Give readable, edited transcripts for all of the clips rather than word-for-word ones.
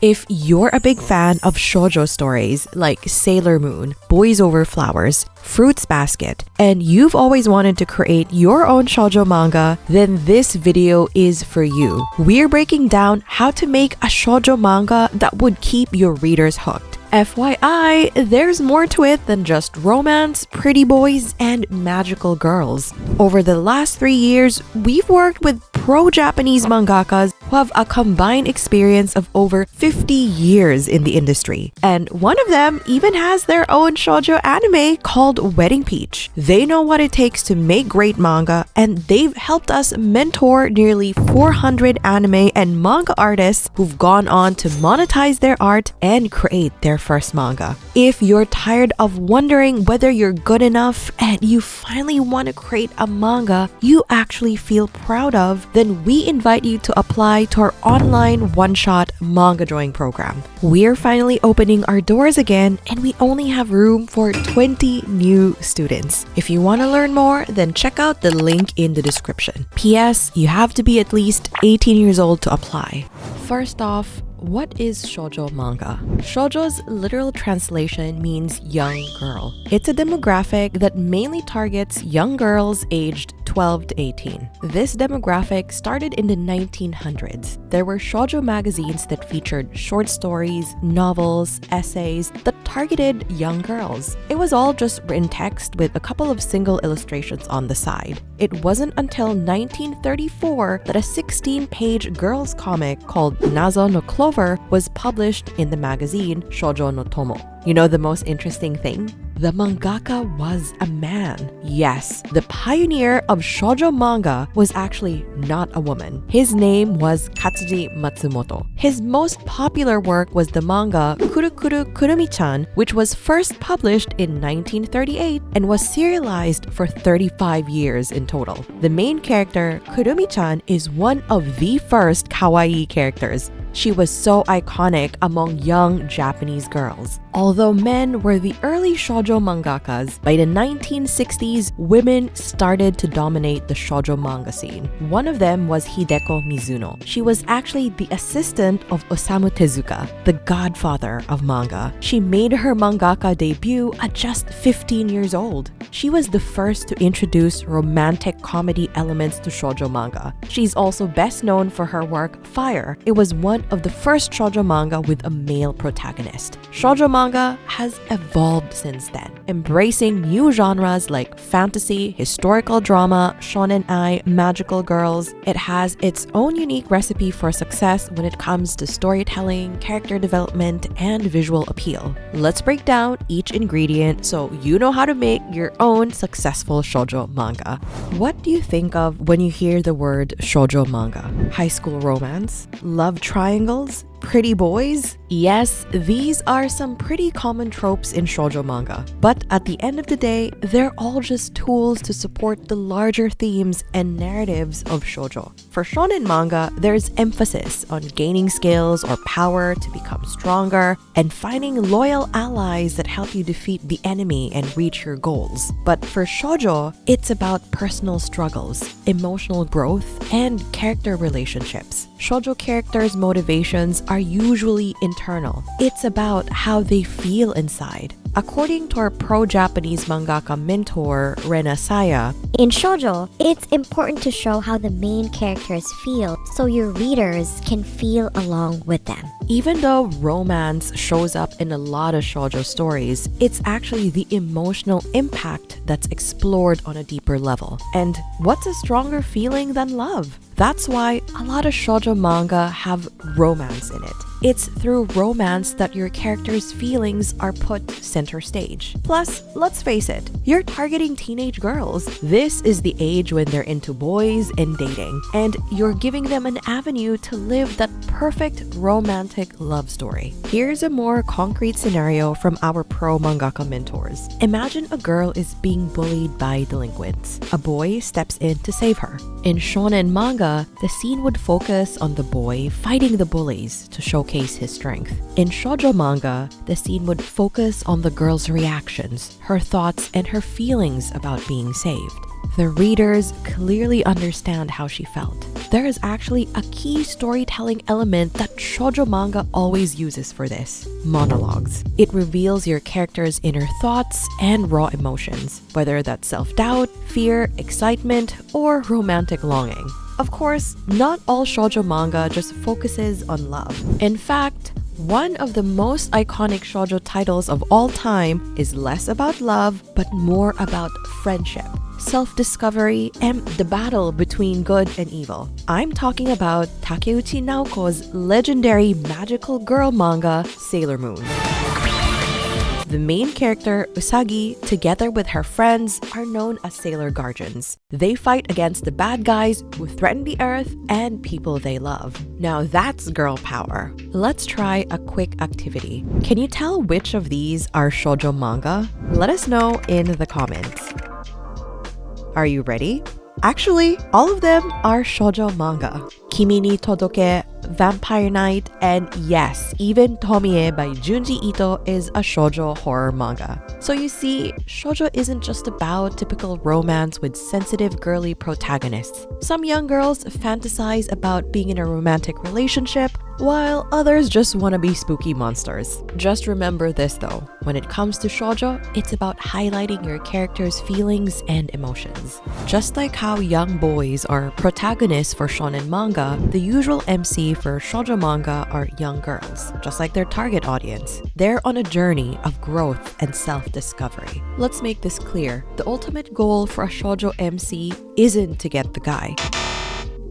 If you're a big fan of shoujo stories like Sailor Moon, Boys Over Flowers, Fruits Basket, and you've always wanted to create your own shoujo manga, then this video is for you. We're breaking down how to make a shoujo manga that would keep your readers hooked. FYI, there's more to it than just romance, pretty boys, and magical girls. Over the last 3 years, we've worked with pro-Japanese mangakas who have a combined experience of over 50 years in the industry. And one of them even has their own shoujo anime called Wedding Peach. They know what it takes to make great manga, and they've helped us mentor nearly 400 anime and manga artists who've gone on to monetize their art and create their first manga. If you're tired of wondering whether you're good enough and you finally want to create a manga you actually feel proud of, then we invite you to apply to our online one-shot manga drawing program. We're finally opening our doors again, and we only have room for 20 new students. If you want to learn more, then check out the link in the description. P.S. You have to be at least 18 years old to apply. First off, what is shoujo manga? Shoujo's literal translation means young girl. It's a demographic that mainly targets young girls aged 12 to 18. This demographic started in the 1900s. There were shoujo magazines that featured short stories, novels, essays that targeted young girls. It was all just written text with a couple of single illustrations on the side. It wasn't until 1934 that a 16-page girls comic called Nazo no Clover was published in the magazine Shojo no Tomo. You know the most interesting thing? The mangaka was a man. Yes, the pioneer of shoujo manga was actually not a woman. His name was Katsuji Matsumoto. His most popular work was the manga Kurukuru Kurumi-chan, which was first published in 1938 and was serialized for 35 years in total. The main character, Kurumi-chan, is one of the first kawaii characters. She was so iconic among young Japanese girls. Although men were the early shoujo mangakas, by the 1960s, women started to dominate the shoujo manga scene. One of them was Hideko Mizuno. She was actually the assistant of Osamu Tezuka, the godfather of manga. She made her mangaka debut at just 15 years old. She was the first to introduce romantic comedy elements to shoujo manga. She's also best known for her work Fire. It was one of the first shoujo manga with a male protagonist. Shoujo manga has evolved since then, embracing new genres like fantasy, historical drama, shonen-ai, magical girls. It has its own unique recipe for success when it comes to storytelling, character development, and visual appeal. Let's break down each ingredient so you know how to make your own successful shoujo manga. What do you think of when you hear the word shoujo manga? High school romance? Love triangles? Pretty boys? Yes, these are some pretty common tropes in shoujo manga. But at the end of the day, they're all just tools to support the larger themes and narratives of shoujo. For shonen manga, there's emphasis on gaining skills or power to become stronger and finding loyal allies that help you defeat the enemy and reach your goals. But for shoujo, it's about personal struggles, emotional growth, and character relationships. Shoujo characters' motivations are usually internal. It's about how they feel inside. According to our pro-Japanese mangaka mentor, Rena Saya, in shoujo, it's important to show how the main characters feel so your readers can feel along with them. Even though romance shows up in a lot of shoujo stories, it's actually the emotional impact that's explored on a deeper level. And what's a stronger feeling than love? That's why a lot of shoujo manga have romance in it. It's through romance that your character's feelings are put center stage. Plus, let's face it, you're targeting teenage girls. This is the age when they're into boys and dating, and you're giving them an avenue to live that perfect romantic love story. Here's a more concrete scenario from our pro mangaka mentors. Imagine a girl is being bullied by delinquents. A boy steps in to save her. In shonen manga, the scene would focus on the boy fighting the bullies to showcase his strength. In shoujo manga, the scene would focus on the girl's reactions, her thoughts, and her feelings about being saved. The readers clearly understand how she felt. There is actually a key storytelling element that shoujo manga always uses for this: monologues. It reveals your character's inner thoughts and raw emotions, whether that's self-doubt, fear, excitement, or romantic longing. Of course, not all shoujo manga just focuses on love. In fact, one of the most iconic shoujo titles of all time is less about love, but more about friendship, self-discovery, and the battle between good and evil. I'm talking about Takeuchi Naoko's legendary magical girl manga, Sailor Moon. The main character, Usagi, together with her friends, are known as Sailor Guardians. They fight against the bad guys who threaten the earth and people they love. Now that's girl power. Let's try a quick activity. Can you tell which of these are shoujo manga? Let us know in the comments. Are you ready? Actually, all of them are shoujo manga. Kimi ni Todoke, Vampire Knight, and yes, even Tomie by Junji Ito is a shoujo horror manga. So you see, shoujo isn't just about typical romance with sensitive girly protagonists. Some young girls fantasize about being in a romantic relationship, while others just want to be spooky monsters. Just remember this though, when it comes to shoujo, it's about highlighting your character's feelings and emotions. Just like how young boys are protagonists for shonen manga, the usual MC for shoujo manga are young girls, just like their target audience. They're on a journey of growth and self-discovery. Let's make this clear. The ultimate goal for a shoujo MC isn't to get the guy.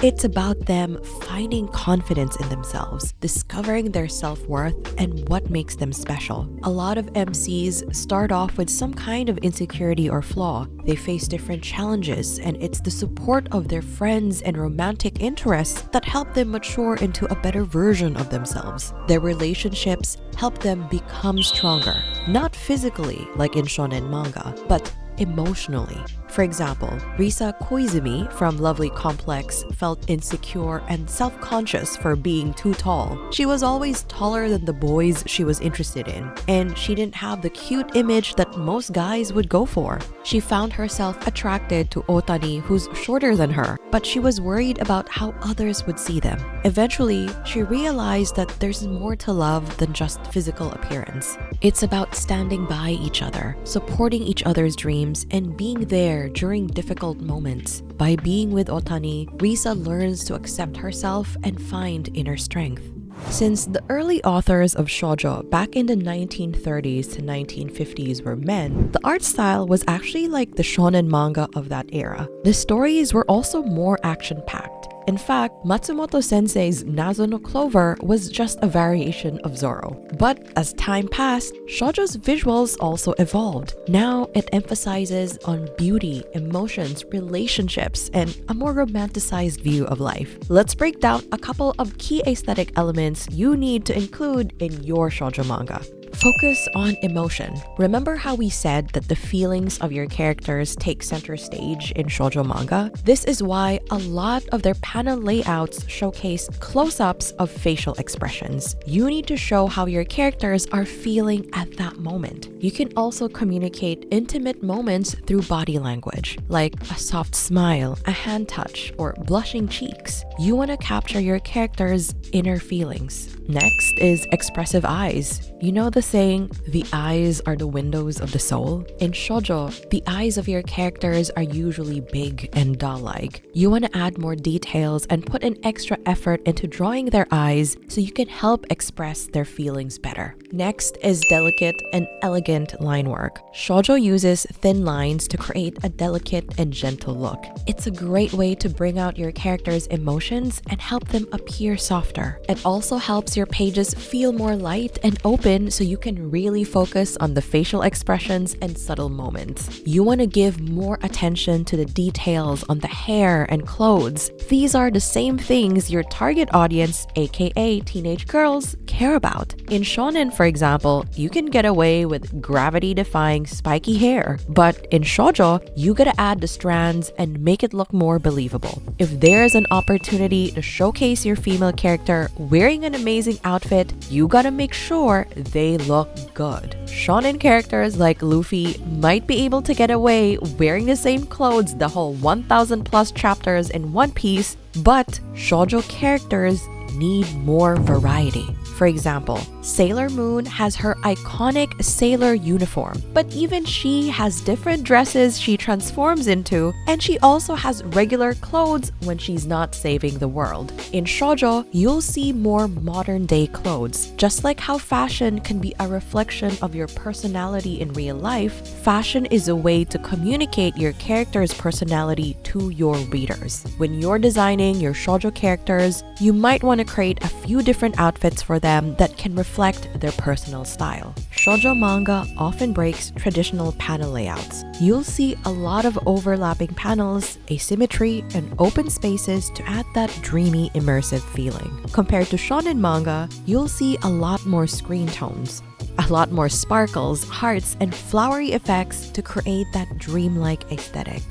It's about them finding confidence in themselves, discovering their self-worth, and what makes them special. A lot of MCs start off with some kind of insecurity or flaw. They face different challenges, and it's the support of their friends and romantic interests that help them mature into a better version of themselves. Their relationships help them become stronger, not physically like in shonen manga, but emotionally. For example, Risa Koizumi from Lovely Complex felt insecure and self-conscious for being too tall. She was always taller than the boys she was interested in, and she didn't have the cute image that most guys would go for. She found herself attracted to Otani, who's shorter than her, but she was worried about how others would see them. Eventually, she realized that there's more to love than just physical appearance. It's about standing by each other, supporting each other's dreams, and being there during difficult moments. By being with Otani, Risa learns to accept herself and find inner strength. Since the early authors of shoujo back in the 1930s to 1950s were men, the art style was actually like the shonen manga of that era. The stories were also more action-packed. In fact, Matsumoto Sensei's Nazo no Clover was just a variation of Zorro. But as time passed, shoujo's visuals also evolved. Now it emphasizes on beauty, emotions, relationships, and a more romanticized view of life. Let's break down a couple of key aesthetic elements you need to include in your shoujo manga. Focus on emotion. Remember how we said that the feelings of your characters take center stage in shoujo manga? This is why a lot of their panel layouts showcase close-ups of facial expressions. You need to show how your characters are feeling at that moment. You can also communicate intimate moments through body language, like a soft smile, a hand touch, or blushing cheeks. You want to capture your character's inner feelings. Next is expressive eyes. You know the saying, the eyes are the windows of the soul? In shoujo, the eyes of your characters are usually big and doll-like. You want to add more details and put an extra effort into drawing their eyes so you can help express their feelings better. Next is delicate and elegant line work. Shoujo uses thin lines to create a delicate and gentle look. It's a great way to bring out your character's emotions and help them appear softer. It also helps your pages feel more light and open so you can really focus on the facial expressions and subtle moments. You want to give more attention to the details on the hair and clothes. These are the same things your target audience, aka teenage girls, care about. In shonen, for example, you can get away with gravity-defying spiky hair, but in shoujo, you gotta add the strands and make it look more believable. If there's an opportunity to showcase your female character wearing an amazing outfit, you gotta make sure they look good. Shonen characters like Luffy might be able to get away wearing the same clothes the whole 1000 plus chapters in One Piece, but shoujo characters need more variety. For example, Sailor Moon has her iconic sailor uniform, but even she has different dresses she transforms into, and she also has regular clothes when she's not saving the world. In shoujo, you'll see more modern day clothes. Just like how fashion can be a reflection of your personality in real life, fashion is a way to communicate your character's personality to your readers. When you're designing your shoujo characters, you might want to create a few different outfits for them that can reflect their personal style. Shoujo manga often breaks traditional panel layouts. You'll see a lot of overlapping panels, asymmetry, and open spaces to add that dreamy, immersive feeling. Compared to shonen manga, you'll see a lot more screen tones, a lot more sparkles, hearts, and flowery effects to create that dreamlike aesthetic.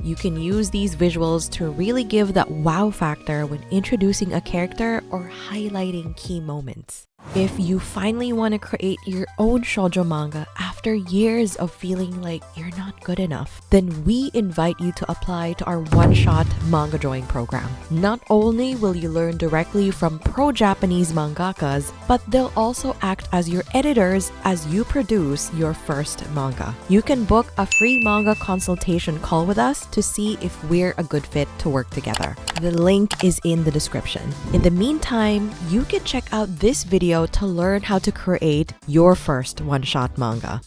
You can use these visuals to really give that wow factor when introducing a character or highlighting key moments. If you finally want to create your own shoujo manga after years of feeling like you're not good enough, then we invite you to apply to our one-shot manga drawing program. Not only will you learn directly from pro-Japanese mangakas, but they'll also act as your editors as you produce your first manga. You can book a free manga consultation call with us to see if we're a good fit to work together. The link is in the description. In the meantime, you can check out this video to learn how to create your first one-shot manga.